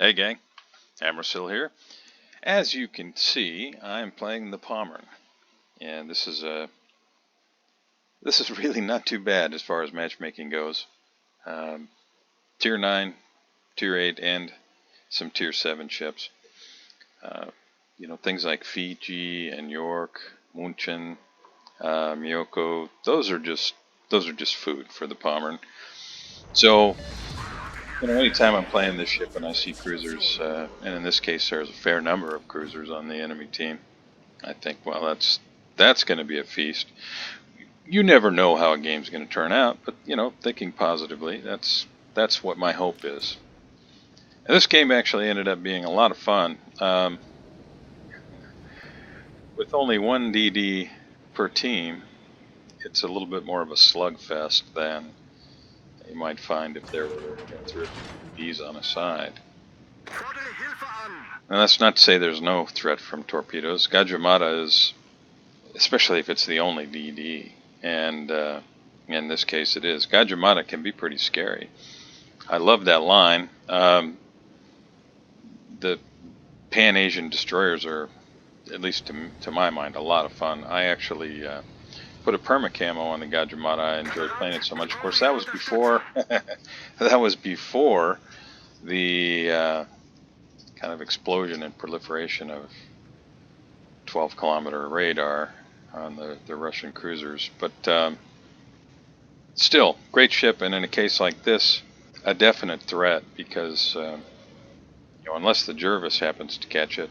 Hey gang, Hammersill here. As you can see, I'm playing the Pommern, and this is really not too bad as far as matchmaking goes. Tier 9, Tier 8, and some Tier 7 ships. Things like Fiji and York, Lütjens, Miyoko. Those are just food for the Pommern. So. Anytime I'm playing this ship and I see cruisers, and in this case there's a fair number of cruisers on the enemy team, I think, well, that's going to be a feast. You never know how a game's going to turn out, but thinking positively, that's what my hope is. And this game actually ended up being a lot of fun. With only one DD per team, it's a little bit more of a slugfest than you might find if there were 3 DDs on a side. Now that's not to say there's no threat from torpedoes. Gajimata is, especially if it's the only DD, and in this case it is. Gajimata can be pretty scary. I love that line. The Pan-Asian destroyers are, at least to my mind, a lot of fun. I actually put a perma camo on the Gajimata. I enjoyed playing it so much. Of course, that was before the kind of explosion and proliferation of 12-kilometer radar on the Russian cruisers. But still, great ship, and in a case like this, a definite threat because unless the Jervis happens to catch it,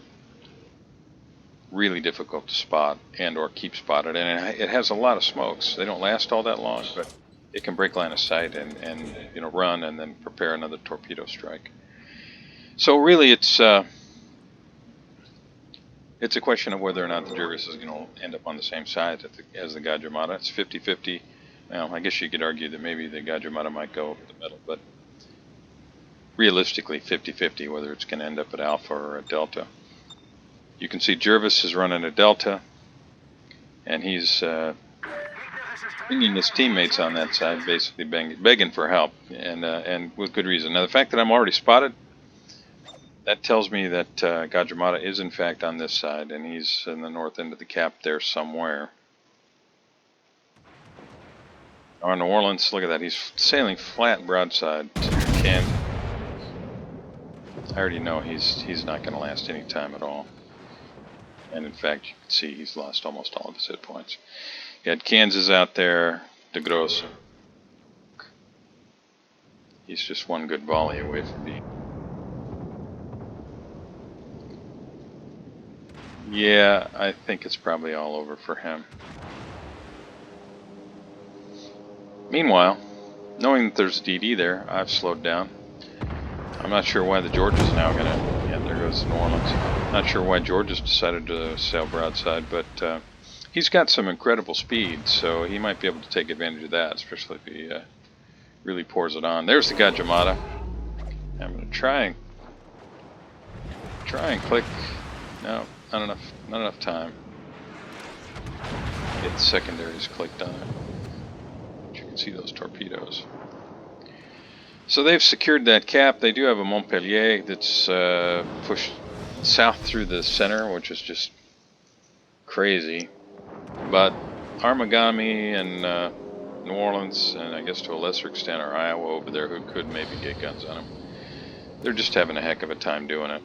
really difficult to spot and or keep spotted, and it has a lot of smokes. They don't last all that long, but it can break line of sight and run and then prepare another torpedo strike. So really it's a question of whether or not the Jervis is going to end up on the same side as the Gajimata. It's 50-50. Well, I guess you could argue that maybe the Gajimata might go over the middle, but realistically 50-50 whether it's going to end up at Alpha or at Delta. You can see Jervis is running a Delta, and he's bringing his teammates on that side, basically begging for help, and with good reason. Now, the fact that I'm already spotted, that tells me that Gajimata is in fact on this side, and he's in the north end of the cap there somewhere. Our New Orleans, look at that, he's sailing flat broadside to Kansas. I already know he's not going to last any time at all. And in fact, you can see he's lost almost all of his hit points. He had Kansas out there, De Grosse. He's just one good volley away from being. Yeah, I think it's probably all over for him. Meanwhile, knowing that there's a DD there, I've slowed down. I'm not sure why the George is now going to... Yeah, there goes New Orleans. Not sure why George has decided to sail broadside, but he's got some incredible speed, so he might be able to take advantage of that, especially if he really pours it on. There's the Gajimata. I'm going to try and click. No, not enough time. Get the secondaries clicked on it. But you can see those torpedoes. So they've secured that cap. They do have a Montpellier that's pushed south through the center, which is just crazy. But Armagami and New Orleans, and I guess to a lesser extent our Iowa over there, who could maybe get guns on them, they're just having a heck of a time doing it.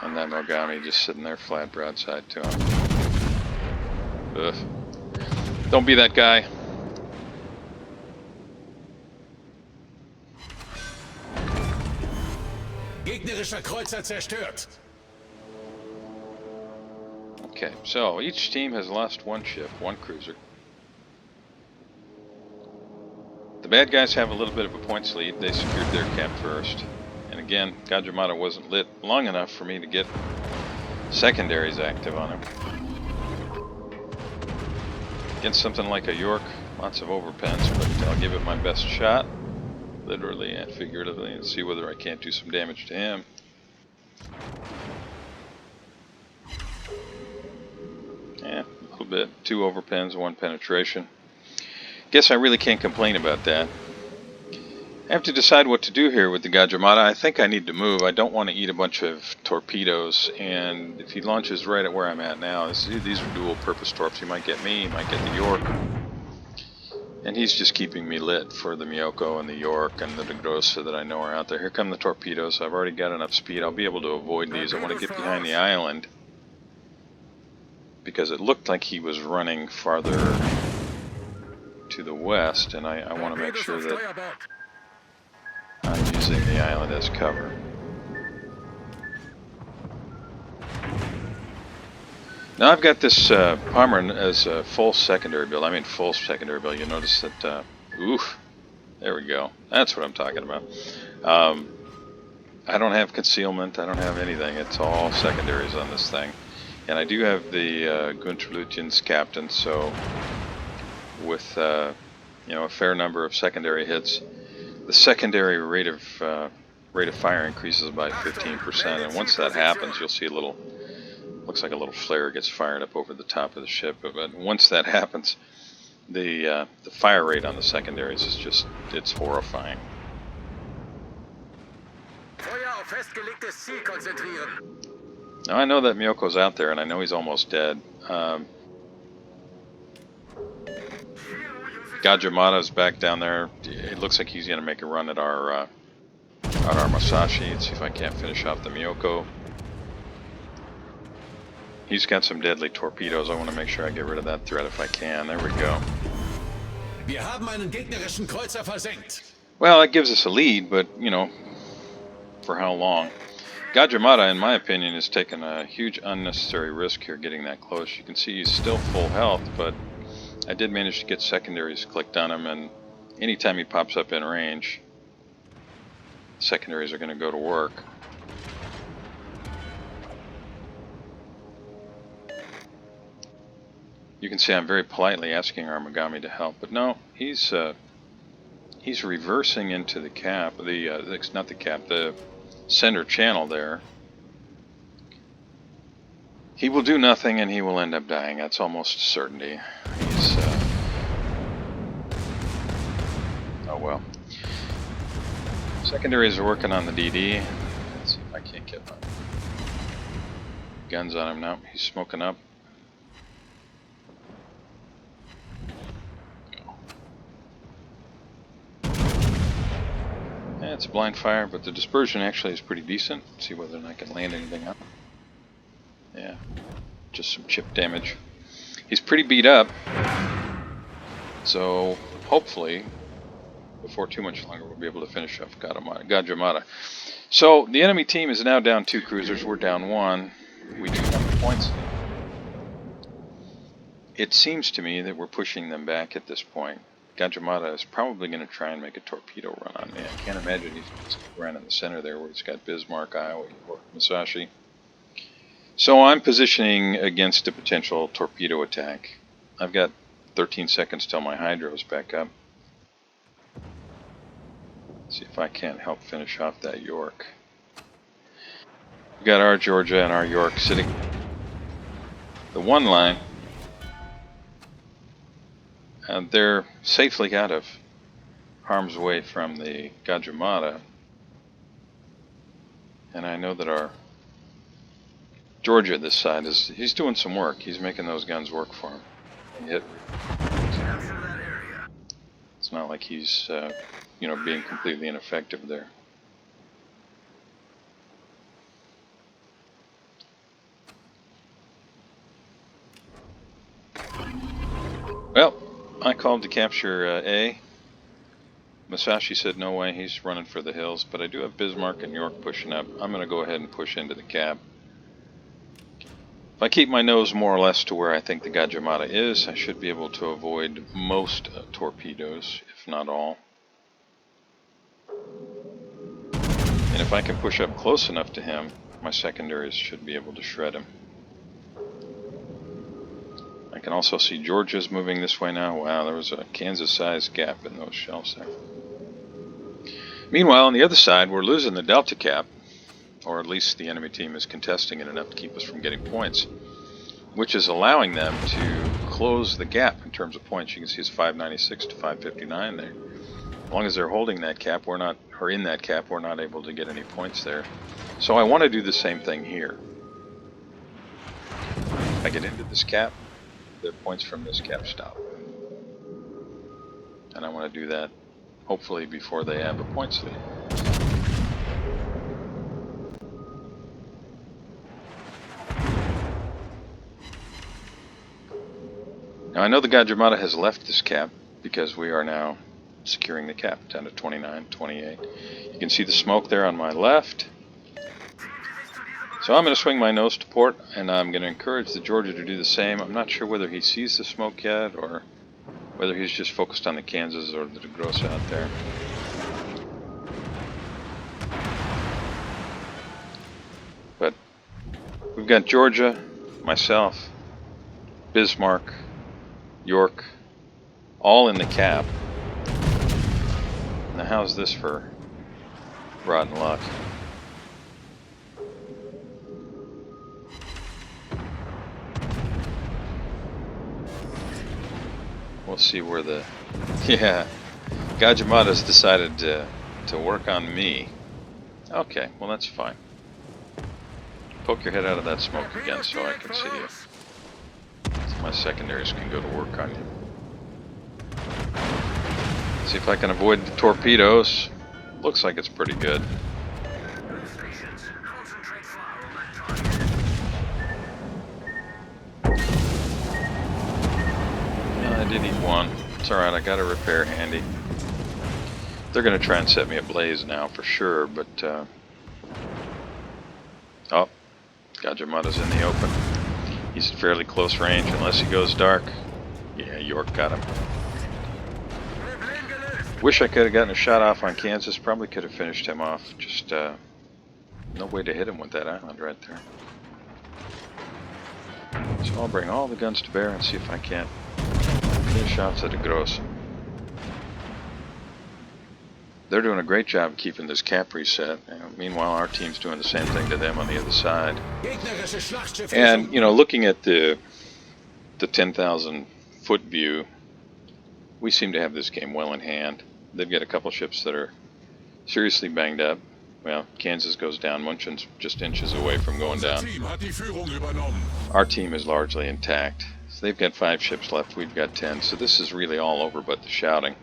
And that Mogami just sitting there flat broadside to him. Ugh. Don't be that guy. Gegnerischer Kreuzer zerstört. Okay, so each team has lost one ship, one cruiser. The bad guys have a little bit of a points lead. They secured their cap first. And again, Gajimata wasn't lit long enough for me to get secondaries active on him. Against something like a York, lots of overpens, but I'll give it my best shot, literally and figuratively, and see whether I can't do some damage to him. bit. 2 overpens, 1 penetration. Guess I really can't complain about that. I have to decide what to do here with the Gajamata. I think I need to move. I don't want to eat a bunch of torpedoes, and if he launches right at where I'm at now, these are dual-purpose torps. He might get me, he might get the York. And he's just keeping me lit for the Miyoko and the York and the Degrossa that I know are out there. Here come the torpedoes. I've already got enough speed. I'll be able to avoid these. I want to get behind the island because it looked like he was running farther to the west, and I want to make sure that I'm using the island as cover. Now I've got this Pommern as a full secondary build. I mean full secondary build. You notice that, oof, there we go. That's what I'm talking about. I don't have concealment. I don't have anything. It's all secondaries on this thing. And I do have the Günther Lütjens captain, so with a fair number of secondary hits, the secondary rate of fire increases by 15%. And once that happens, you'll see a little. Looks like a little flare gets fired up over the top of the ship, but once that happens, the fire rate on the secondaries is just, it's horrifying. Now I know that Miyoko's out there, and I know he's almost dead. Gajamata's back down there. It looks like he's going to make a run at our Masashi. Let's see if I can't finish off the Miyoko. He's got some deadly torpedoes. I want to make sure I get rid of that threat if I can. There we go. Wir haben einen gegnerischen Kreuzer versenkt. Well, that gives us a lead, but, for how long? Gajamata, in my opinion, has taken a huge unnecessary risk here getting that close. You can see he's still full health, but I did manage to get secondaries clicked on him, and anytime he pops up in range, secondaries are going to go to work. You can see I'm very politely asking Armagami to help, but no, he's reversing into the cap, not the cap, the center channel there. He will do nothing, and he will end up dying. That's almost a certainty. He's oh well. Secondaries are working on the DD. Let's see if I can't get my guns on him now. He's smoking up. Yeah, it's a blind fire, but the dispersion actually is pretty decent. Let's see whether or not I can land anything up. Yeah, just some chip damage. He's pretty beat up, so hopefully, before too much longer, we'll be able to finish off Gajamata. So the enemy team is now down 2 cruisers. We're down 1. We do have the points. It seems to me that we're pushing them back at this point. Gajamata is probably going to try and make a torpedo run on me. I can't imagine he's going to stick around in the center there where he's got Bismarck, Iowa, or Musashi. So I'm positioning against a potential torpedo attack. I've got 13 seconds till my hydro's back up. See if I can't help finish off that York. We've got our Georgia and our York sitting the one line. And they're safely out of harm's way from the Gajamata. And I know that our Georgia this side he's doing some work. He's making those guns work for him. It's not like he's being completely ineffective there. Well, I called to capture A. Musashi said no way, he's running for the hills, but I do have Bismarck and York pushing up. I'm going to go ahead and push into the cap. If I keep my nose more or less to where I think the Gajamata is, I should be able to avoid most torpedoes, if not all. And if I can push up close enough to him, my secondaries should be able to shred him. I can also see Georgia's moving this way now. Wow, there was a Kansas-sized gap in those shells there. Meanwhile, on the other side, we're losing the Delta cap, or at least the enemy team is contesting it enough to keep us from getting points, which is allowing them to close the gap in terms of points. You can see it's 596 to 559 there. As long as they're holding that cap, we're not, or in that cap, we're not able to get any points there. So I want to do the same thing here. If I get into this cap, the points from this cap stop. And I want to do that hopefully before they have a points lead. Now I know the Gajimata has left this cap because we are now securing the cap, 10 to 29, 28. You can see the smoke there on my left. So I'm going to swing my nose to port, and I'm going to encourage the Georgia to do the same. I'm not sure whether he sees the smoke yet, or whether he's just focused on the Kansas or the DeGrosse out there. But we've got Georgia, myself, Bismarck, York, all in the cap. Now how's this for rotten luck? We'll see where the... Yeah, Gajimata's decided to work on me. Okay, well that's fine. Poke your head out of that smoke again so I can see you. So my secondaries can go to work on you. See if I can avoid the torpedoes. Looks like it's pretty good. I did eat one. It's alright, I got a repair handy. They're going to try and set me ablaze now for sure, but... Oh, Gajimata's in the open. He's at fairly close range unless he goes dark. Yeah, York got him. Wish I could have gotten a shot off on Kansas. Probably could have finished him off. Just no way to hit him with that island right there. So I'll bring all the guns to bear and see if I can't finish off the DeGrosse. They're doing a great job keeping this cap reset. Meanwhile, our team's doing the same thing to them on the other side. And, you know, looking at the 10,000 foot view, we seem to have this game well in hand. They've got a couple ships that are seriously banged up. Well, Kansas goes down. Lütjens just inches away from going down. Our team is largely intact. So they've got 5 ships left. We've got 10. So this is really all over but the shouting.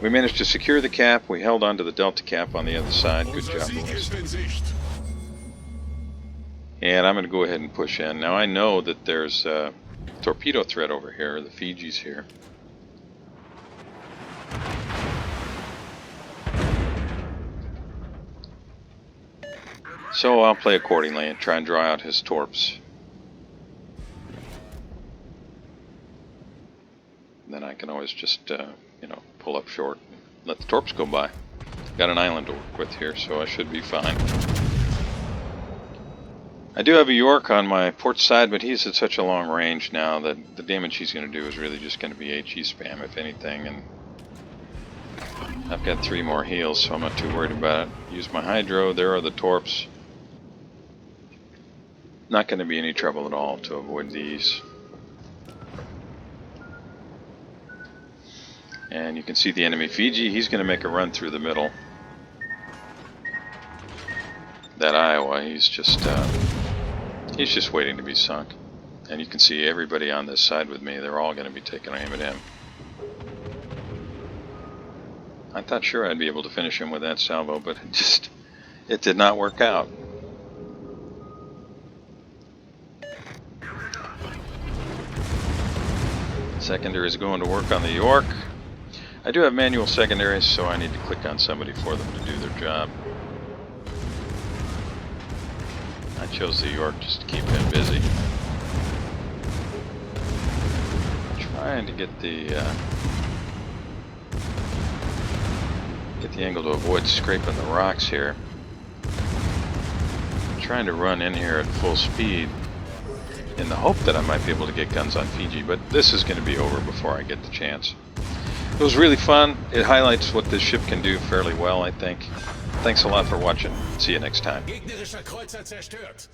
We managed to secure the cap. We held on to the Delta cap on the other side. Good job, boys. And I'm going to go ahead and push in. Now I know that there's a torpedo threat over here. The Fiji's here. So I'll play accordingly and try and draw out his torps. Then I can always just, you know, pull up short and let the torps go by. Got an island to work with here, so I should be fine. I do have a York on my port side, but he's at such a long range now that the damage he's going to do is really just going to be HE spam, if anything. And I've got 3 more heals, so I'm not too worried about it. Use my hydro. There are the torps. Not going to be any trouble at all to avoid these. And you can see the enemy Fiji. He's going to make a run through the middle. That Iowa, he's just waiting to be sunk. And you can see everybody on this side with me. They're all going to be taking aim at him. I thought sure I'd be able to finish him with that salvo, but it did not work out. Secondary is going to work on the York. I do have manual secondaries, so I need to click on somebody for them to do their job. I chose the York just to keep him busy. Trying to get the angle to avoid scraping the rocks here. I'm trying to run in here at full speed in the hope that I might be able to get guns on Fiji, but this is going to be over before I get the chance. It was really fun. It highlights what this ship can do fairly well, I think. Thanks a lot for watching. See you next time. Gegnerischer Kreuzer zerstört.